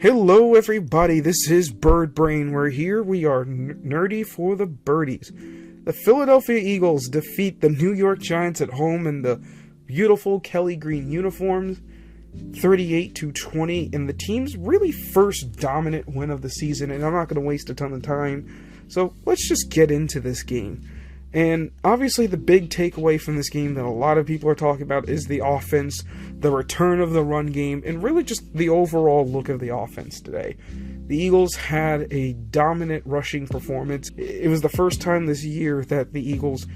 Hello everybody, this is Bird Brain. We're here, we are nerdy for the birdies. The Philadelphia Eagles defeat the New York Giants at home in the beautiful Kelly green uniforms, 38-20, in the team's really first dominant win of the season, and I'm not going to waste a ton of time, so let's just get into this game. And obviously the big takeaway from this game that a lot of people are talking about is the offense, the return of the run game, and really just the overall look of the offense today. The Eagles had a dominant rushing performance. It was the first time this year that the Eagles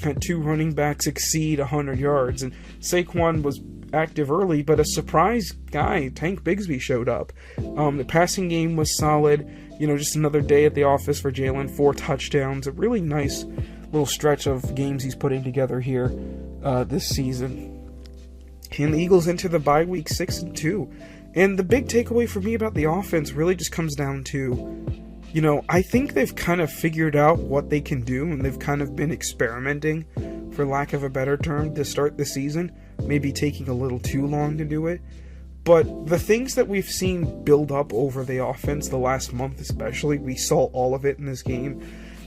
had two running backs exceed 100 yards, and Saquon was active early, but a surprise guy, Tank Bigsby, showed up. The passing game was solid. Just another day at the office for Jalen, 4 touchdowns, a really nice little stretch of games he's putting together here this season. And the Eagles enter the bye week 6-2. And the big takeaway for me about the offense really just comes down to, I think they've kind of figured out what they can do, and they've kind of been experimenting, for lack of a better term, to start the season. Maybe taking a little too long to do it. But the things that we've seen build up over the offense the last month especially, we saw all of it in this game.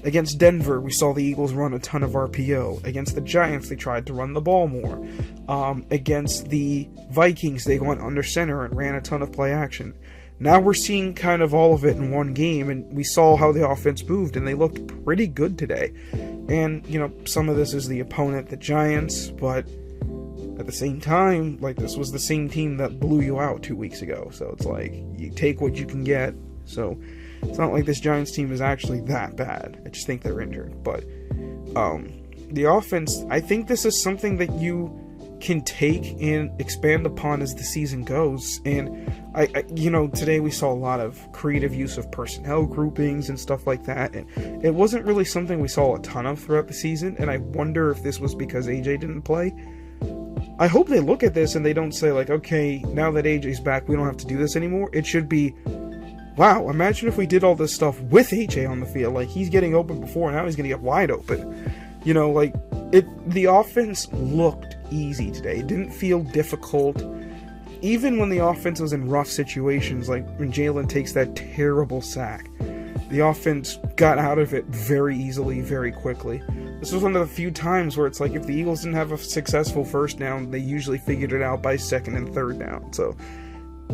Against Denver, we saw the Eagles run a ton of RPO. Against the Giants, they tried to run the ball more. Against the Vikings, they went under center and ran a ton of play action. Now we're seeing kind of all of it in one game, and we saw how the offense moved, and they looked pretty good today. And, some of this is the opponent, the Giants, but at the same time, this was the same team that blew you out 2 weeks ago. So it's like, you take what you can get. So it's not like this Giants team is actually that bad. I just think they're injured. But the offense, I think this is something that you can take and expand upon as the season goes. And today we saw a lot of creative use of personnel groupings and stuff like that. And it wasn't really something we saw a ton of throughout the season. And I wonder if this was because AJ didn't play. I hope they look at this and they don't say okay, now that AJ's back, we don't have to do this anymore. It should be, wow, imagine if we did all this stuff with AJ on the field. He's getting open before, now he's going to get wide open. The offense looked easy today. It didn't feel difficult. Even when the offense was in rough situations, like when Jalen takes that terrible sack, the offense got out of it very easily, very quickly. This was one of the few times where it's like if the Eagles didn't have a successful first down, they usually figured it out by second and third down. So,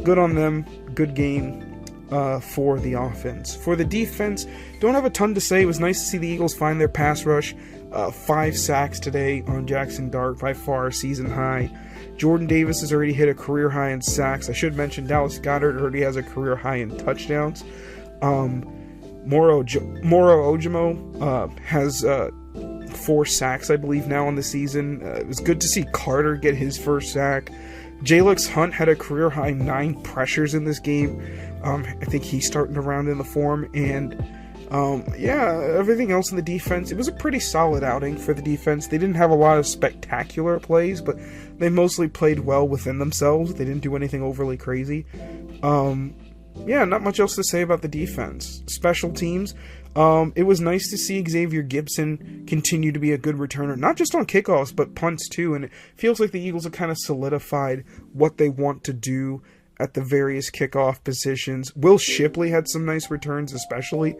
good on them. Good game. For the offense. For the defense, don't have a ton to say. It was nice to see the Eagles find their pass rush. 5 sacks today on Jackson Dart, by far season high. Jordan Davis has already hit a career high in sacks. I should mention Dallas Goedert already has a career high in touchdowns. Moro Ojomo has 4 sacks, I believe, now on the season. It was good to see Carter get his first sack. Jalix Hunt had a career high 9 pressures in this game. I think he's starting to round in the form, and everything else in the defense, it was a pretty solid outing for the defense. They didn't have a lot of spectacular plays, but they mostly played well within themselves. They didn't do anything overly crazy. Not much else to say about the defense. Special teams, it was nice to see Xavier Gibson continue to be a good returner, not just on kickoffs, but punts too, and it feels like the Eagles have kind of solidified what they want to do at the various kickoff positions. Will Shipley had some nice returns, especially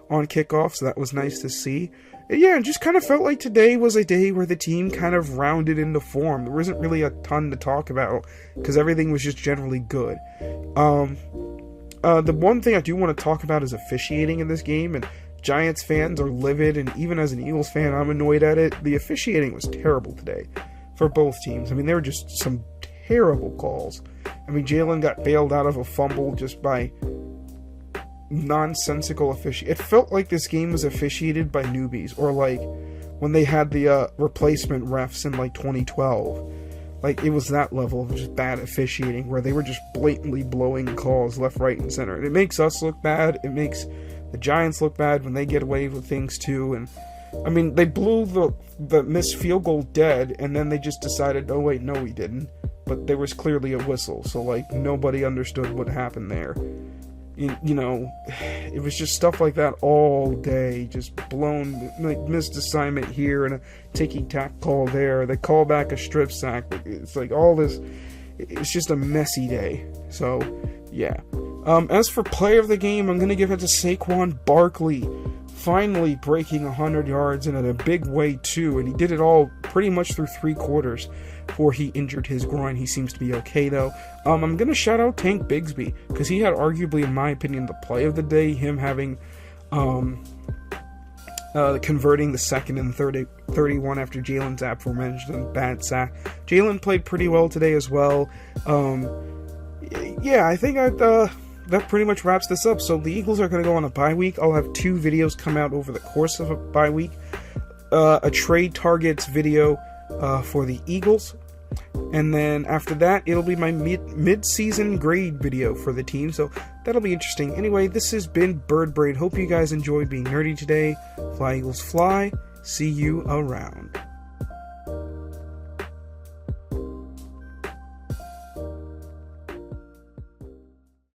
on kickoffs, so that was nice to see. It just kind of felt like today was a day where the team kind of rounded into form. There wasn't really a ton to talk about, because everything was just generally good. The one thing I do want to talk about is officiating in this game, and Giants fans are livid, and even as an Eagles fan, I'm annoyed at it. The officiating was terrible today for both teams. There were just some terrible calls. Jalen got bailed out of a fumble just by nonsensical officiating. It felt like this game was officiated by newbies, or when they had the replacement refs in 2012. It was that level of just bad officiating, where they were just blatantly blowing calls left, right, and center. And it makes us look bad. It makes the Giants look bad when they get away with things too. And they blew the missed field goal dead, and then they just decided, oh wait, no we didn't. But there was clearly a whistle, so nobody understood what happened there. It was just stuff like that all day, just blown, missed assignment here and a ticky-tack call there. They call back a strip sack. It's all this. It's just a messy day. So, yeah. As for player of the game, I'm going to give it to Saquon Barkley. Finally breaking 100 yards and in a big way too, and he did it all pretty much through 3 quarters before he injured his groin. He seems to be okay though. I'm going to shout out Tank Bigsby, because he had arguably, in my opinion, the play of the day, him having converting the second and 31 after Jalen's aforementioned bad sack. Jalen played pretty well today as well. Yeah, I think that pretty much wraps this up. So the Eagles are going to go on a bye week. I'll have 2 videos come out over the course of a bye week. A trade targets video for the Eagles. And then after that, it'll be my mid-season grade video for the team. So that'll be interesting. Anyway, this has been Bird Brain. Hope you guys enjoyed being nerdy today. Fly Eagles fly. See you around.